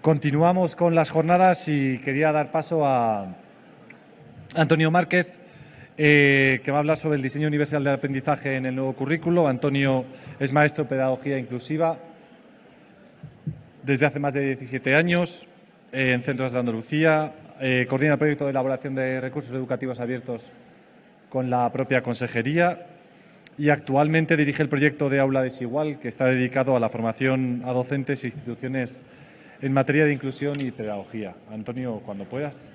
Continuamos con las jornadas y quería dar paso a Antonio Márquez, que va a hablar sobre el diseño universal del aprendizaje en el nuevo currículo. Antonio es maestro de Pedagogía Inclusiva desde hace más de 17 años en centros de Andalucía. Coordina el proyecto de elaboración de recursos educativos abiertos con la propia consejería y actualmente dirige el proyecto de Aula Desigual, que está dedicado a la formación a docentes e instituciones en materia de inclusión y pedagogía. Antonio, cuando puedas.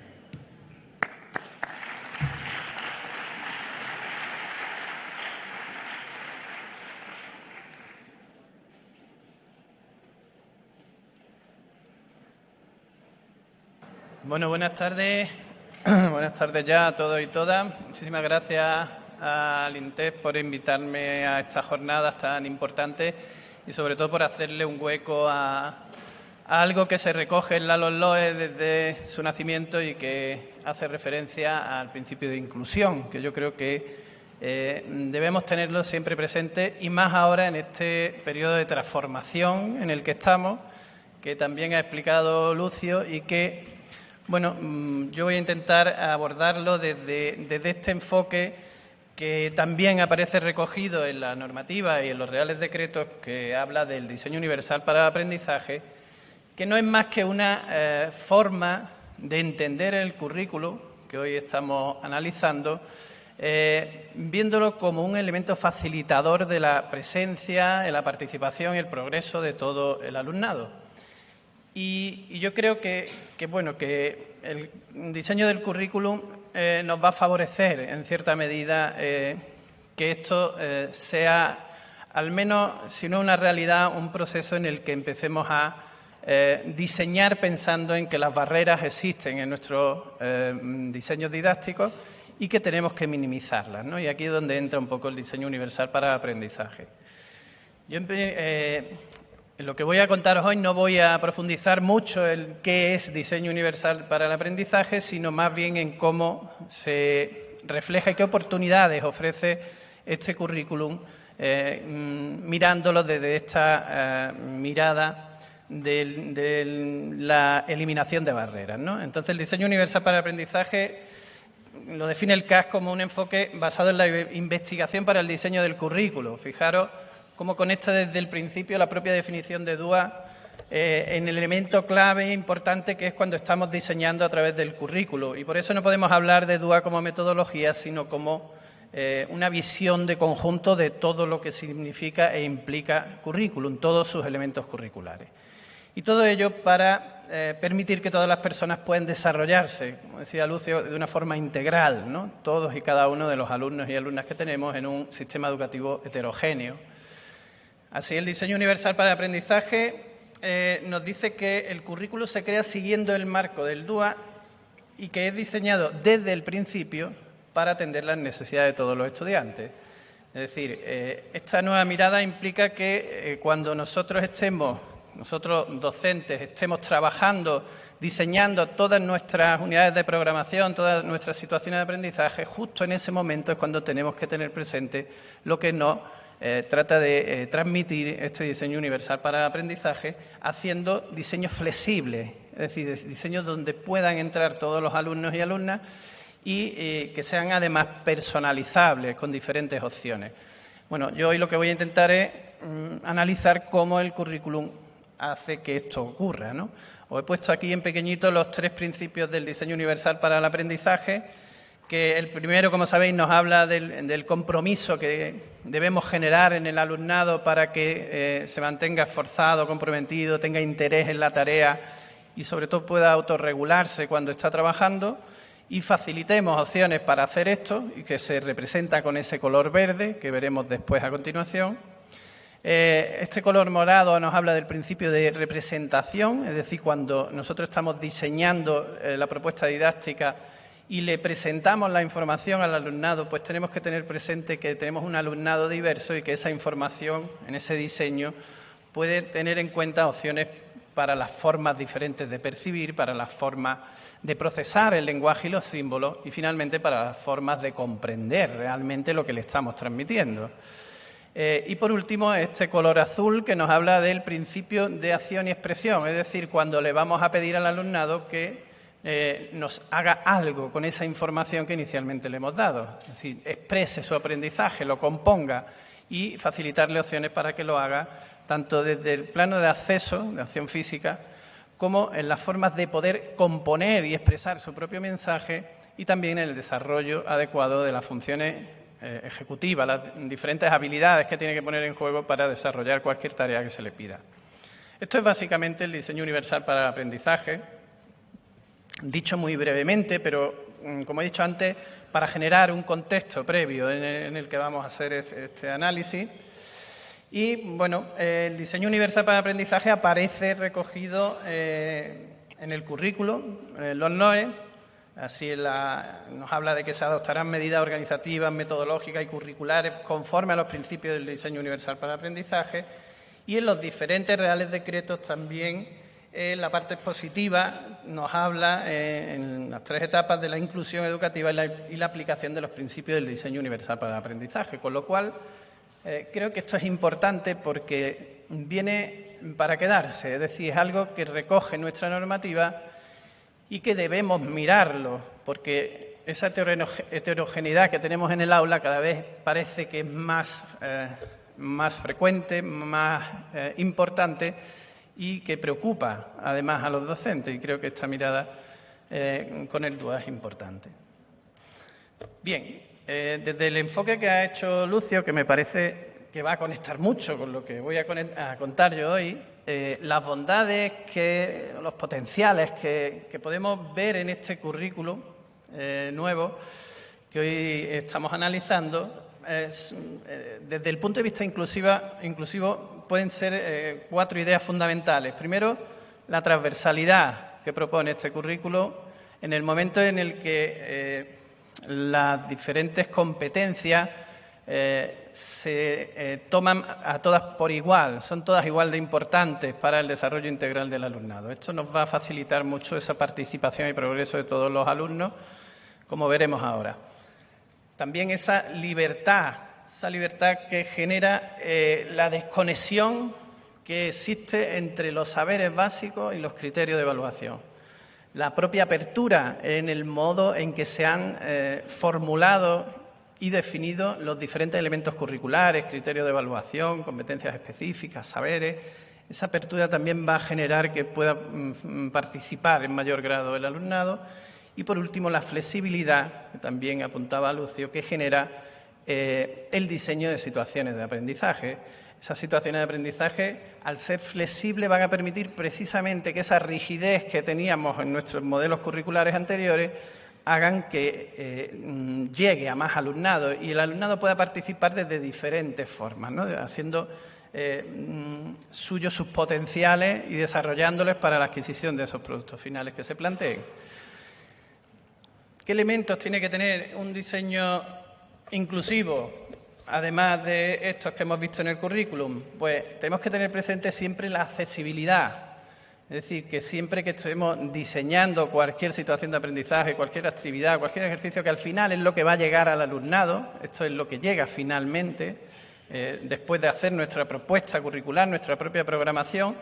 Bueno, buenas tardes. Buenas tardes ya a todos y todas. Muchísimas gracias al INTEF por invitarme a estas jornadas tan importantes y sobre todo por hacerle un hueco a algo que se recoge en la LOMLOE desde su nacimiento y que hace referencia al principio de inclusión, que yo creo que debemos tenerlo siempre presente y más ahora en este periodo de transformación en el que estamos, que también ha explicado Lucio y que, bueno, yo voy a intentar abordarlo desde este enfoque que también aparece recogido en la normativa y en los reales decretos que habla del diseño universal para el aprendizaje, que no es más que una forma de entender el currículo que hoy estamos analizando, viéndolo como un elemento facilitador de la presencia, la participación y el progreso de todo el alumnado. Y yo creo que el diseño del currículum nos va a favorecer, en cierta medida, que esto sea, al menos, si no una realidad, un proceso en el que empecemos a diseñar pensando en que las barreras existen en nuestros diseños didácticos y que tenemos que minimizarlas, ¿no? Y aquí es donde entra un poco el diseño universal para el aprendizaje. Yo en lo que voy a contaros hoy no voy a profundizar mucho en qué es diseño universal para el aprendizaje, sino más bien en cómo se refleja y qué oportunidades ofrece este currículum, mirándolo desde esta mirada de la eliminación de barreras, ¿no? Entonces, el diseño universal para el aprendizaje lo define el CAS como un enfoque basado en la investigación para el diseño del currículo. Fijaros cómo conecta desde el principio la propia definición de DUA en el elemento clave e importante que es cuando estamos diseñando a través del currículo. Y por eso no podemos hablar de DUA como metodología, sino como una visión de conjunto de todo lo que significa e implica currículum, todos sus elementos curriculares. Y todo ello para permitir que todas las personas puedan desarrollarse, como decía Lucio, de una forma integral, ¿no? Todos y cada uno de los alumnos y alumnas que tenemos en un sistema educativo heterogéneo. Así, el diseño universal para el aprendizaje nos dice que el currículo se crea siguiendo el marco del DUA y que es diseñado desde el principio para atender las necesidades de todos los estudiantes. Es decir, esta nueva mirada implica que cuando nosotros docentes, estemos trabajando, diseñando todas nuestras unidades de programación, todas nuestras situaciones de aprendizaje, justo en ese momento es cuando tenemos que tener presente lo que nos trata de transmitir este diseño universal para el aprendizaje, haciendo diseños flexibles, es decir, diseños donde puedan entrar todos los alumnos y alumnas y que sean además personalizables con diferentes opciones. Bueno, yo hoy lo que voy a intentar es analizar cómo el currículum hace que esto ocurra, ¿no? Os he puesto aquí en pequeñito los 3 principios del diseño universal para el aprendizaje, que el primero, como sabéis, nos habla del compromiso que debemos generar en el alumnado para que se mantenga esforzado, comprometido, tenga interés en la tarea y sobre todo pueda autorregularse cuando está trabajando y facilitemos opciones para hacer esto y que se representa con ese color verde que veremos después a continuación. Este color morado nos habla del principio de representación, es decir, cuando nosotros estamos diseñando la propuesta didáctica y le presentamos la información al alumnado, pues tenemos que tener presente que tenemos un alumnado diverso y que esa información en ese diseño puede tener en cuenta opciones para las formas diferentes de percibir, para las formas de procesar el lenguaje y los símbolos y finalmente para las formas de comprender realmente lo que le estamos transmitiendo. Y por último, este color azul que nos habla del principio de acción y expresión, es decir, cuando le vamos a pedir al alumnado que nos haga algo con esa información que inicialmente le hemos dado, es decir, exprese su aprendizaje, lo componga y facilitarle opciones para que lo haga tanto desde el plano de acceso, de acción física, como en las formas de poder componer y expresar su propio mensaje y también en el desarrollo adecuado de las funciones ejecutivas, las diferentes habilidades que tiene que poner en juego para desarrollar cualquier tarea que se le pida. Esto es básicamente el diseño universal para el aprendizaje, dicho muy brevemente, pero como he dicho antes, para generar un contexto previo en el que vamos a hacer este análisis. Y, bueno, el diseño universal para el aprendizaje aparece recogido en el currículo, en los NOE. Así nos habla de que se adoptarán medidas organizativas, metodológicas y curriculares conforme a los principios del diseño universal para el aprendizaje. Y en los diferentes reales decretos también, la parte expositiva nos habla en las 3 etapas de la inclusión educativa y la aplicación de los principios del diseño universal para el aprendizaje. Con lo cual, creo que esto es importante porque viene para quedarse, es decir, es algo que recoge nuestra normativa y que debemos mirarlo, porque esa heterogeneidad que tenemos en el aula cada vez parece que es más frecuente, más importante y que preocupa además a los docentes, y creo que esta mirada con el DUA es importante. Bien, desde el enfoque que ha hecho Lucio, que me parece que va a conectar mucho con lo que voy a contar yo hoy, las bondades, los potenciales que podemos ver en este currículum nuevo que hoy estamos analizando, desde el punto de vista inclusivo pueden ser 4 ideas fundamentales. Primero, la transversalidad que propone este currículo en el momento en el que las diferentes competencias se toman a todas por igual, son todas igual de importantes para el desarrollo integral del alumnado. Esto nos va a facilitar mucho esa participación y progreso de todos los alumnos, como veremos ahora. También esa libertad que genera la desconexión que existe entre los saberes básicos y los criterios de evaluación. La propia apertura en el modo en que se han formulado y definido los diferentes elementos curriculares, criterios de evaluación, competencias específicas, saberes. Esa apertura también va a generar que pueda participar en mayor grado el alumnado. Y, por último, la flexibilidad, que también apuntaba Lucio, que genera el diseño de situaciones de aprendizaje. Esas situaciones de aprendizaje, al ser flexibles, van a permitir precisamente que esa rigidez que teníamos en nuestros modelos curriculares anteriores hagan que llegue a más alumnado y el alumnado pueda participar desde diferentes formas, ¿no? Haciendo suyos sus potenciales y desarrollándoles para la adquisición de esos productos finales que se planteen. ¿Qué elementos tiene que tener un diseño inclusivo, además de estos que hemos visto en el currículum? Pues tenemos que tener presente siempre la accesibilidad. Es decir, que siempre que estemos diseñando cualquier situación de aprendizaje, cualquier actividad, cualquier ejercicio, que al final es lo que va a llegar al alumnado, esto es lo que llega finalmente, después de hacer nuestra propuesta curricular, nuestra propia programación,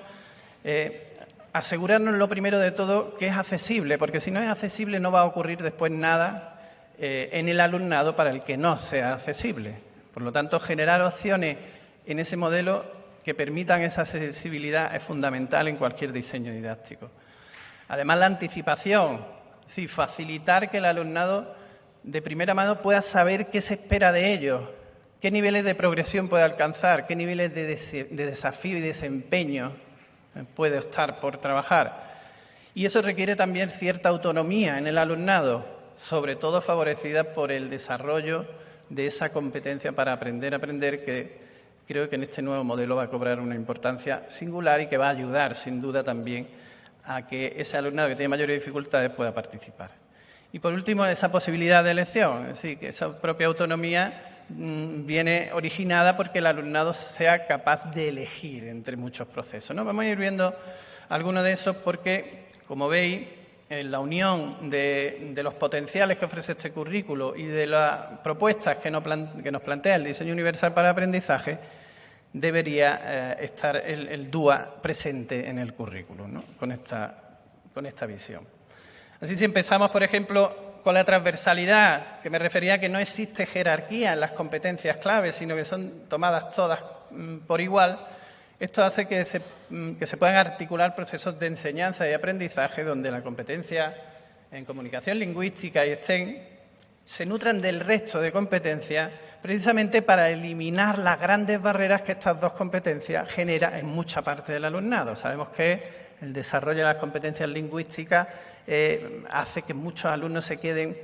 asegurarnos lo primero de todo que es accesible, porque si no es accesible no va a ocurrir después nada en el alumnado para el que no sea accesible. Por lo tanto, generar opciones en ese modelo que permitan esa accesibilidad es fundamental en cualquier diseño didáctico. Además, la anticipación, sí, facilitar que el alumnado de primera mano pueda saber qué se espera de ellos, qué niveles de progresión puede alcanzar, qué niveles de desafío y desempeño puede optar por trabajar. Y eso requiere también cierta autonomía en el alumnado, sobre todo favorecida por el desarrollo de esa competencia para aprender, que creo que en este nuevo modelo va a cobrar una importancia singular y que va a ayudar, sin duda, también a que ese alumnado que tiene mayores dificultades pueda participar. Y, por último, esa posibilidad de elección, es decir, que esa propia autonomía viene originada porque el alumnado sea capaz de elegir entre muchos procesos, ¿no? Vamos a ir viendo algunos de esos porque, como veis, la unión de los potenciales que ofrece este currículo y de las propuestas que nos plantea el diseño universal para el aprendizaje, debería estar el DUA presente en el currículo, ¿no? con esta visión. Así, si empezamos, por ejemplo, con la transversalidad, que me refería a que no existe jerarquía en las competencias claves, sino que son tomadas todas por igual, esto hace que se puedan articular procesos de enseñanza y aprendizaje donde la competencia en comunicación lingüística y STEM se nutran del resto de competencias precisamente para eliminar las grandes barreras que estas dos competencias generan en mucha parte del alumnado. Sabemos que el desarrollo de las competencias lingüísticas hace que muchos alumnos se queden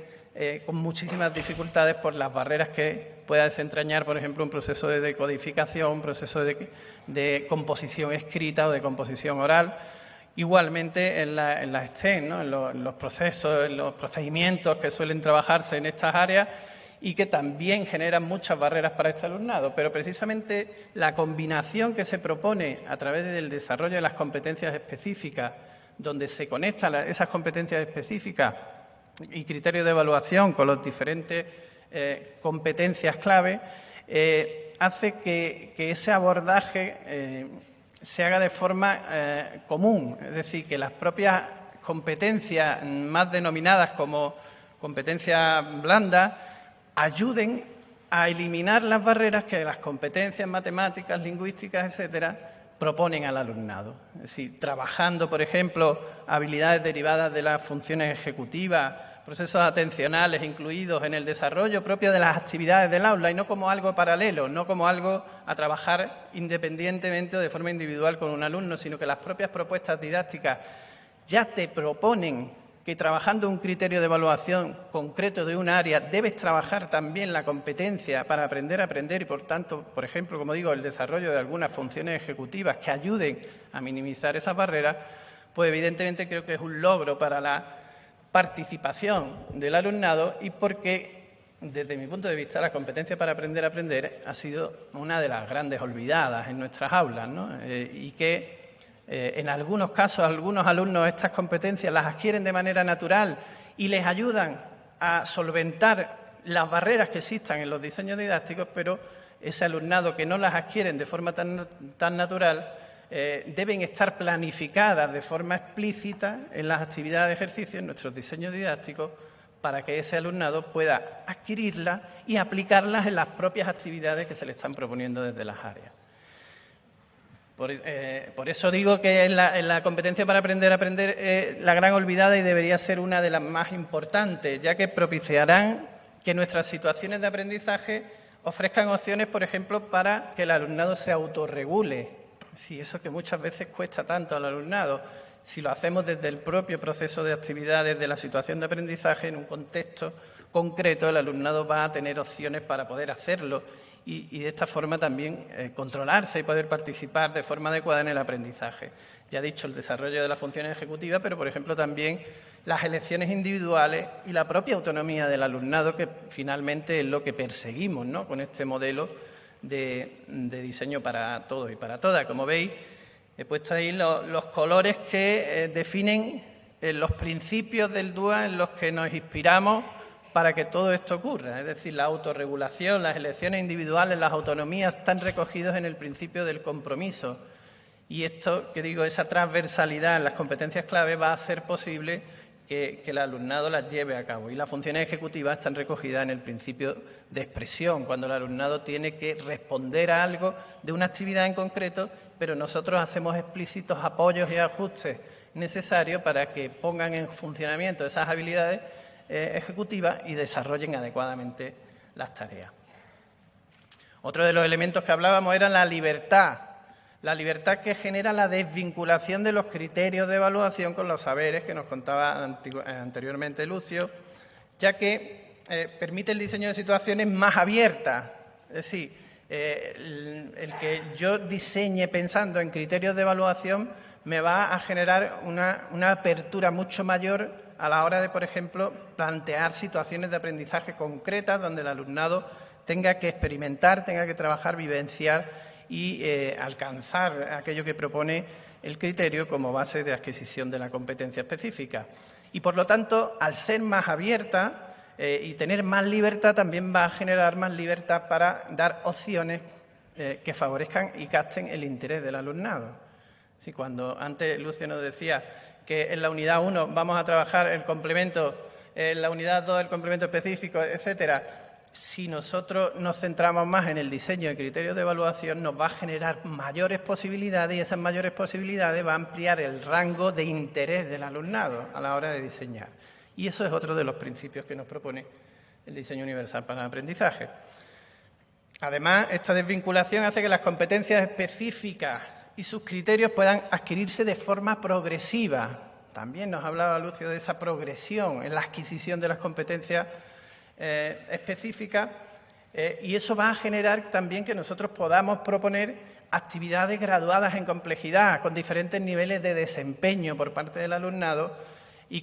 con muchísimas dificultades por las barreras que pueda desentrañar, por ejemplo, un proceso de decodificación, un proceso de composición escrita o de composición oral. Igualmente en la STEM, ¿no? en los procesos, en los procedimientos que suelen trabajarse en estas áreas y que también generan muchas barreras para este alumnado. Pero precisamente la combinación que se propone a través del desarrollo de las competencias específicas, donde se conectan esas competencias específicas y criterios de evaluación con las diferentes competencias clave, hace que ese abordaje se haga de forma común, es decir, que las propias competencias más denominadas como competencias blandas ayuden a eliminar las barreras que las competencias matemáticas, lingüísticas, etcétera, proponen al alumnado. Es decir, trabajando, por ejemplo, habilidades derivadas de las funciones ejecutivas, procesos atencionales incluidos en el desarrollo propio de las actividades del aula y no como algo paralelo, no como algo a trabajar independientemente o de forma individual con un alumno, sino que las propias propuestas didácticas ya te proponen que trabajando un criterio de evaluación concreto de un área debes trabajar también la competencia para aprender a aprender y, por tanto, por ejemplo, como digo, el desarrollo de algunas funciones ejecutivas que ayuden a minimizar esas barreras, pues evidentemente creo que es un logro para la participación del alumnado y porque, desde mi punto de vista, la competencia para aprender a aprender ha sido una de las grandes olvidadas en nuestras aulas, ¿no? Y que en algunos casos, algunos alumnos estas competencias las adquieren de manera natural y les ayudan a solventar las barreras que existan en los diseños didácticos, pero ese alumnado que no las adquieren de forma tan natural deben estar planificadas de forma explícita en las actividades de ejercicio, en nuestros diseños didácticos, para que ese alumnado pueda adquirirlas y aplicarlas en las propias actividades que se le están proponiendo desde las áreas. Por eso digo que en la competencia para aprender a aprender es la gran olvidada y debería ser una de las más importantes, ya que propiciarán que nuestras situaciones de aprendizaje ofrezcan opciones, por ejemplo, para que el alumnado se autorregule. Sí, eso que muchas veces cuesta tanto al alumnado. Si lo hacemos desde el propio proceso de actividades de la situación de aprendizaje, en un contexto concreto, el alumnado va a tener opciones para poder hacerlo y de esta forma también controlarse y poder participar de forma adecuada en el aprendizaje. Ya he dicho el desarrollo de las funciones ejecutivas, pero, por ejemplo, también las elecciones individuales y la propia autonomía del alumnado, que finalmente es lo que perseguimos, ¿no?, con este modelo de diseño para todos y para todas. Como veis, he puesto ahí los colores que definen los principios del DUA en los que nos inspiramos para que todo esto ocurra. Es decir, la autorregulación, las elecciones individuales, las autonomías están recogidos en el principio del compromiso. Y esto, que digo, esa transversalidad en las competencias clave va a hacer posible que el alumnado las lleve a cabo. Y las funciones ejecutivas están recogidas en el principio de expresión, cuando el alumnado tiene que responder a algo de una actividad en concreto, pero nosotros hacemos explícitos apoyos y ajustes necesarios para que pongan en funcionamiento esas habilidades ejecutivas y desarrollen adecuadamente las tareas. Otro de los elementos que hablábamos era la libertad que genera la desvinculación de los criterios de evaluación con los saberes que nos contaba anteriormente Lucio, ya que permite el diseño de situaciones más abiertas. Es decir, el que yo diseñe pensando en criterios de evaluación me va a generar una apertura mucho mayor a la hora de, por ejemplo, plantear situaciones de aprendizaje concretas donde el alumnado tenga que experimentar, tenga que trabajar, vivenciar y alcanzar aquello que propone el criterio como base de adquisición de la competencia específica. Y, por lo tanto, al ser más abierta y tener más libertad, también va a generar más libertad para dar opciones que favorezcan y capten el interés del alumnado. Sí, cuando antes Lucio nos decía que en la unidad 1 vamos a trabajar el complemento, en la unidad 2 el complemento específico, etcétera, si nosotros nos centramos más en el diseño de criterios de evaluación, nos va a generar mayores posibilidades y esas mayores posibilidades va a ampliar el rango de interés del alumnado a la hora de diseñar. Y eso es otro de los principios que nos propone el diseño universal para el aprendizaje. Además, esta desvinculación hace que las competencias específicas y sus criterios puedan adquirirse de forma progresiva. También nos hablaba Lucio de esa progresión en la adquisición de las competencias específicas y eso va a generar también que nosotros podamos proponer actividades graduadas en complejidad, con diferentes niveles de desempeño por parte del alumnado y,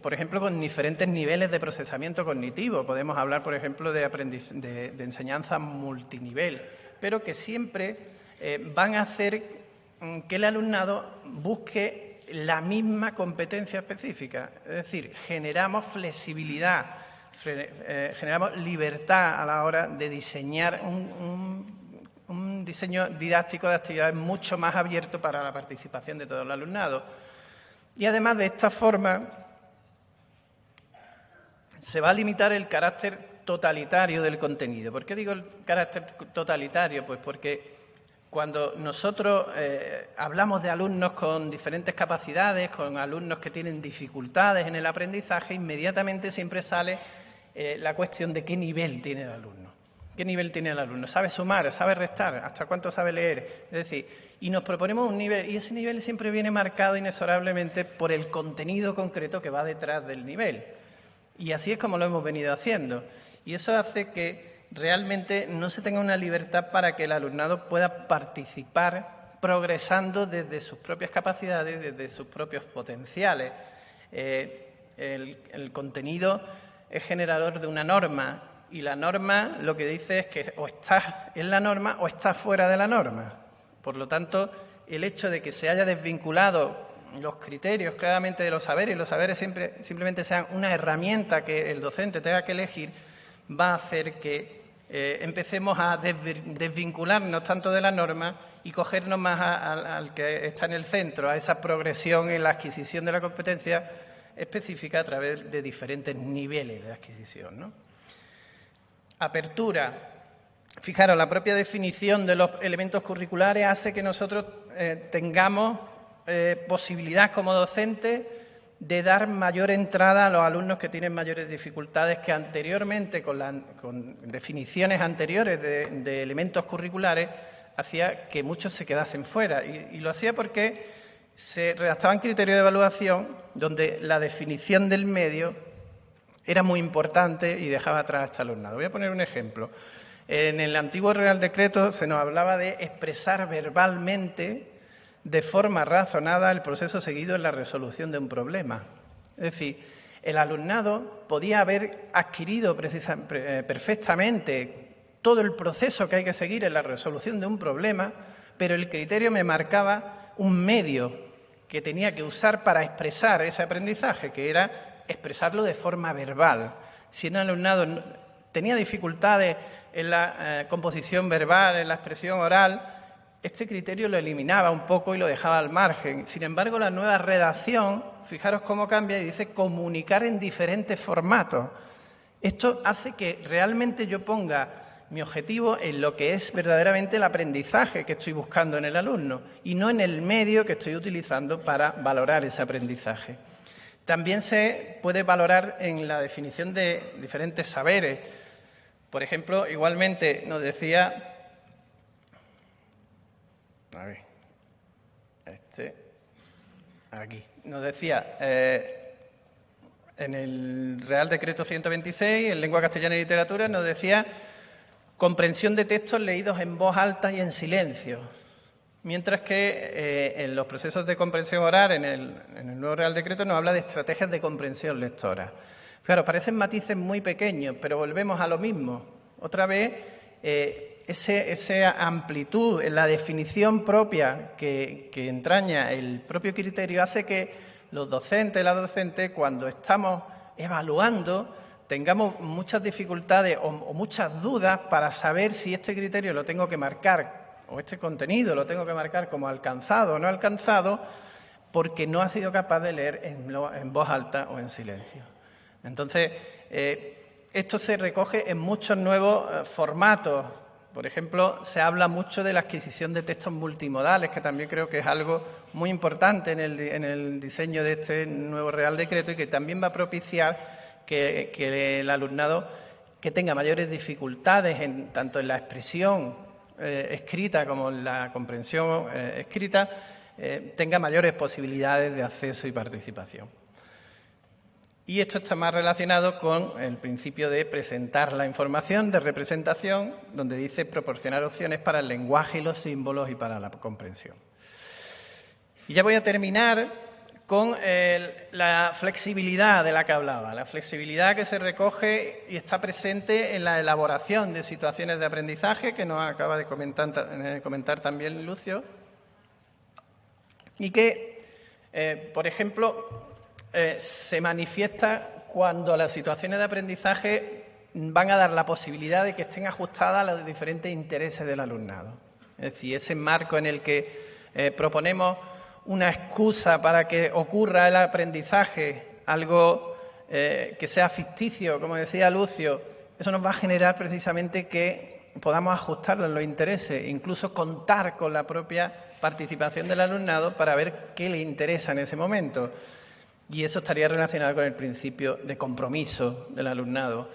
por ejemplo, con diferentes niveles de procesamiento cognitivo. Podemos hablar, por ejemplo, de enseñanza multinivel, pero que siempre van a hacer que el alumnado busque la misma competencia específica. Es decir, generamos flexibilidad, generamos libertad a la hora de diseñar un diseño didáctico de actividades mucho más abierto para la participación de todo el alumnado. Y además, de esta forma, se va a limitar el carácter totalitario del contenido. ¿Por qué digo el carácter totalitario? Pues porque cuando nosotros hablamos de alumnos con diferentes capacidades, con alumnos que tienen dificultades en el aprendizaje, inmediatamente siempre sale la cuestión de qué nivel tiene el alumno. ¿Qué nivel tiene el alumno? ¿Sabe sumar? ¿Sabe restar? ¿Hasta cuánto sabe leer? Es decir, y nos proponemos un nivel, y ese nivel siempre viene marcado inexorablemente por el contenido concreto que va detrás del nivel. Y así es como lo hemos venido haciendo. Y eso hace que realmente no se tenga una libertad para que el alumnado pueda participar progresando desde sus propias capacidades, desde sus propios potenciales. El contenido es generador de una norma y la norma lo que dice es que o estás en la norma o estás fuera de la norma. Por lo tanto, el hecho de que se haya desvinculado los criterios claramente de los saberes y los saberes simplemente sean una herramienta que el docente tenga que elegir, va a hacer que empecemos a desvincularnos tanto de la norma y cogernos más al que está en el centro, a esa progresión en la adquisición de la competencia específica a través de diferentes niveles de adquisición, ¿no? Apertura. Fijaros, la propia definición de los elementos curriculares hace que nosotros tengamos posibilidad como docentes de dar mayor entrada a los alumnos que tienen mayores dificultades que anteriormente, con definiciones anteriores de elementos curriculares, hacía que muchos se quedasen fuera. Y lo hacía porque se redactaban criterios de evaluación donde la definición del medio era muy importante y dejaba atrás a este alumnado. Voy a poner un ejemplo. En el antiguo Real Decreto se nos hablaba de expresar verbalmente de forma razonada el proceso seguido en la resolución de un problema. Es decir, el alumnado podía haber adquirido perfectamente todo el proceso que hay que seguir en la resolución de un problema, pero el criterio me marcaba un medio que tenía que usar para expresar ese aprendizaje, que era expresarlo de forma verbal. Si un alumnado tenía dificultades en la composición verbal, en la expresión oral, este criterio lo eliminaba un poco y lo dejaba al margen. Sin embargo, la nueva redacción, fijaros cómo cambia y dice comunicar en diferentes formatos. Esto hace que realmente yo ponga mi objetivo en lo que es verdaderamente el aprendizaje que estoy buscando en el alumno y no en el medio que estoy utilizando para valorar ese aprendizaje. También se puede valorar en la definición de diferentes saberes. Por ejemplo, igualmente nos decía... A ver, aquí. Nos decía, en el Real Decreto 126, en Lengua Castellana y Literatura, nos decía comprensión de textos leídos en voz alta y en silencio. Mientras que en los procesos de comprensión oral, en el nuevo Real Decreto, nos habla de estrategias de comprensión lectora. Claro, parecen matices muy pequeños, pero volvemos a lo mismo. Otra vez, esa amplitud en la definición propia que entraña el propio criterio hace que los docentes, las docentes, cuando estamos evaluando, tengamos muchas dificultades o muchas dudas para saber si este criterio lo tengo que marcar o este contenido lo tengo que marcar como alcanzado o no alcanzado, porque no ha sido capaz de leer en voz alta o en silencio. Entonces, esto se recoge en muchos nuevos formatos. Por ejemplo, se habla mucho de la adquisición de textos multimodales, que también creo que es algo muy importante en el diseño de este nuevo Real Decreto y que también va a propiciar que el alumnado que tenga mayores dificultades tanto en la expresión escrita como en la comprensión escrita tenga mayores posibilidades de acceso y participación. Y esto está más relacionado con el principio de presentar la información, de representación, donde dice proporcionar opciones para el lenguaje y los símbolos y para la comprensión. Y ya voy a terminar con la flexibilidad de la que hablaba, la flexibilidad que se recoge y está presente en la elaboración de situaciones de aprendizaje, que nos acaba de comentar también Lucio, y que, por ejemplo, se manifiesta cuando las situaciones de aprendizaje van a dar la posibilidad de que estén ajustadas a los diferentes intereses del alumnado. Es decir, ese marco en el que proponemos una excusa para que ocurra el aprendizaje, algo que sea ficticio, como decía Lucio, eso nos va a generar precisamente que podamos ajustarlo en los intereses, incluso contar con la propia participación del alumnado para ver qué le interesa en ese momento. Y eso estaría relacionado con el principio de compromiso del alumnado.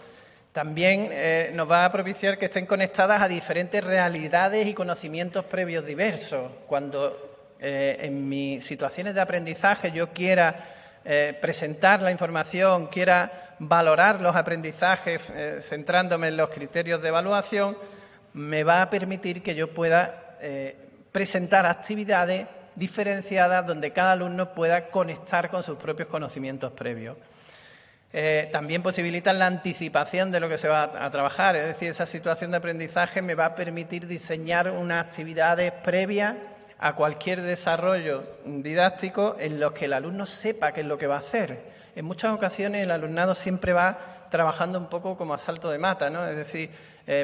También nos va a propiciar que estén conectadas a diferentes realidades y conocimientos previos diversos. Cuando en mis situaciones de aprendizaje yo quiera presentar la información, quiera valorar los aprendizajes centrándome en los criterios de evaluación, me va a permitir que yo pueda presentar actividades diferenciadas donde cada alumno pueda conectar con sus propios conocimientos previos. También posibilitan la anticipación de lo que se va a trabajar, es decir, esa situación de aprendizaje me va a permitir diseñar unas actividades previas a cualquier desarrollo didáctico en los que el alumno sepa qué es lo que va a hacer. En muchas ocasiones el alumnado siempre va trabajando un poco como a salto de mata, ¿no? Es decir,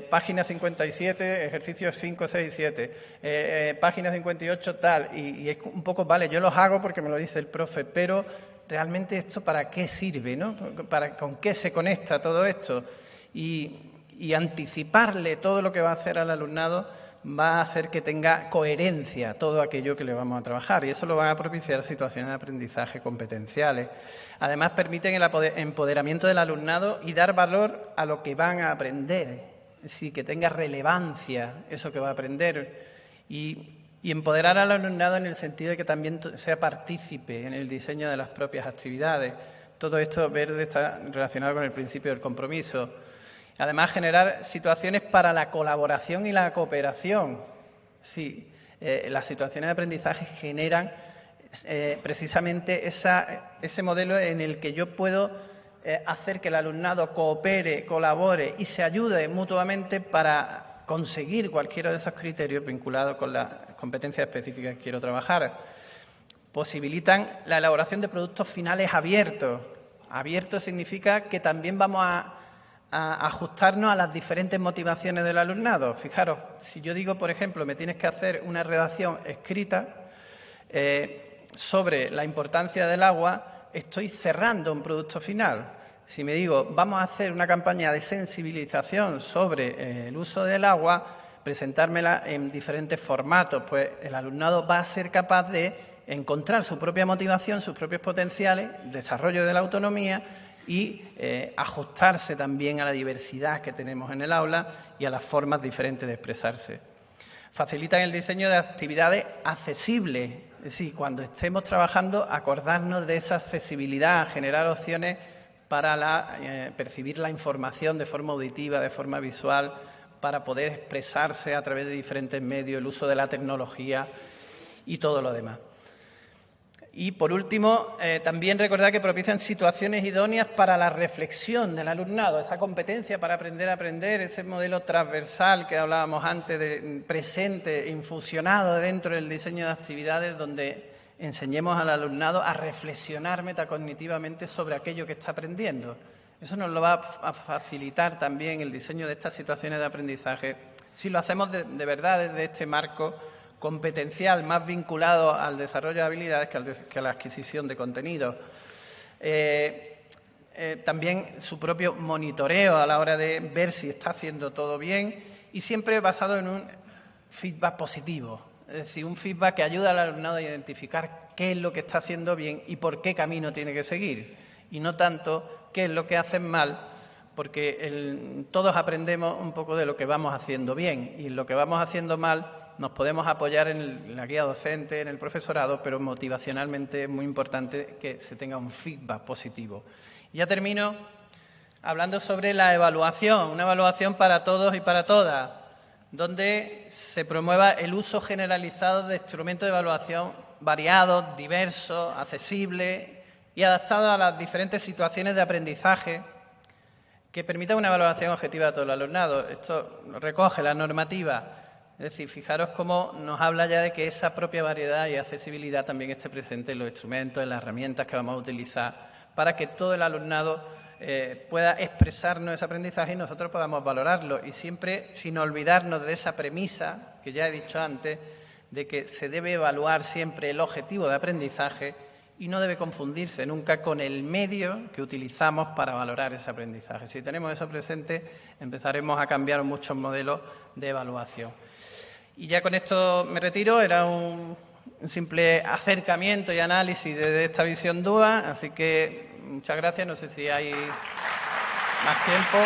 página 57, ejercicios 5, 6, 7, página 58 tal, y es un poco, vale, yo los hago porque me lo dice el profe, pero realmente esto para qué sirve, ¿no? ¿Con qué se conecta todo esto? Y anticiparle todo lo que va a hacer al alumnado va a hacer que tenga coherencia todo aquello que le vamos a trabajar y eso lo van a propiciar situaciones de aprendizaje competenciales. Además, permiten el empoderamiento del alumnado y dar valor a lo que van a aprender, es decir, que tenga relevancia eso que va a aprender y empoderar al alumnado en el sentido de que también sea partícipe en el diseño de las propias actividades. Todo esto verde está relacionado con el principio del compromiso. Además, generar situaciones para la colaboración y la cooperación. Sí, las situaciones de aprendizaje generan precisamente ese modelo en el que yo puedo hacer que el alumnado coopere, colabore y se ayude mutuamente para conseguir cualquiera de esos criterios vinculados con las competencias específicas que quiero trabajar. Posibilitan la elaboración de productos finales abiertos. Abierto significa que también vamos a ajustarnos a las diferentes motivaciones del alumnado. Fijaros, si yo digo, por ejemplo, me tienes que hacer una redacción escrita sobre la importancia del agua, estoy cerrando un producto final. Si me digo, vamos a hacer una campaña de sensibilización sobre el uso del agua, presentármela en diferentes formatos, pues el alumnado va a ser capaz de encontrar su propia motivación, sus propios potenciales, desarrollo de la autonomía y ajustarse también a la diversidad que tenemos en el aula y a las formas diferentes de expresarse. Facilitan el diseño de actividades accesibles, es decir, cuando estemos trabajando, acordarnos de esa accesibilidad, generar opciones para percibir la información de forma auditiva, de forma visual, para poder expresarse a través de diferentes medios, el uso de la tecnología y todo lo demás. Y, por último, también recordar que propician situaciones idóneas para la reflexión del alumnado, esa competencia para aprender a aprender, ese modelo transversal que hablábamos antes, de presente, infusionado dentro del diseño de actividades, donde enseñemos al alumnado a reflexionar metacognitivamente sobre aquello que está aprendiendo. Eso nos lo va a facilitar también el diseño de estas situaciones de aprendizaje si lo hacemos de verdad desde este marco competencial más vinculado al desarrollo de habilidades que a la adquisición de contenidos. También su propio monitoreo a la hora de ver si está haciendo todo bien y siempre basado en un feedback positivo, es decir, un feedback que ayuda al alumnado a identificar qué es lo que está haciendo bien y por qué camino tiene que seguir, y no tanto qué es lo que hacen mal, porque todos aprendemos un poco de lo que vamos haciendo bien, y lo que vamos haciendo mal nos podemos apoyar en la guía docente, en el profesorado, pero motivacionalmente es muy importante que se tenga un feedback positivo. Y ya termino hablando sobre la evaluación, una evaluación para todos y para todas, donde se promueva el uso generalizado de instrumentos de evaluación variados, diversos, accesibles y adaptados a las diferentes situaciones de aprendizaje que permitan una evaluación objetiva de todo el alumnado. Esto recoge la normativa. Es decir, fijaros cómo nos habla ya de que esa propia variedad y accesibilidad también esté presente en los instrumentos, en las herramientas que vamos a utilizar para que todo el alumnado pueda expresarnos ese aprendizaje y nosotros podamos valorarlo. Y siempre sin olvidarnos de esa premisa que ya he dicho antes, de que se debe evaluar siempre el objetivo de aprendizaje y no debe confundirse nunca con el medio que utilizamos para valorar ese aprendizaje. Si tenemos eso presente, empezaremos a cambiar muchos modelos de evaluación. Y ya con esto me retiro. Era un simple acercamiento y análisis de esta visión DUA, así que muchas gracias. No sé si hay más tiempo.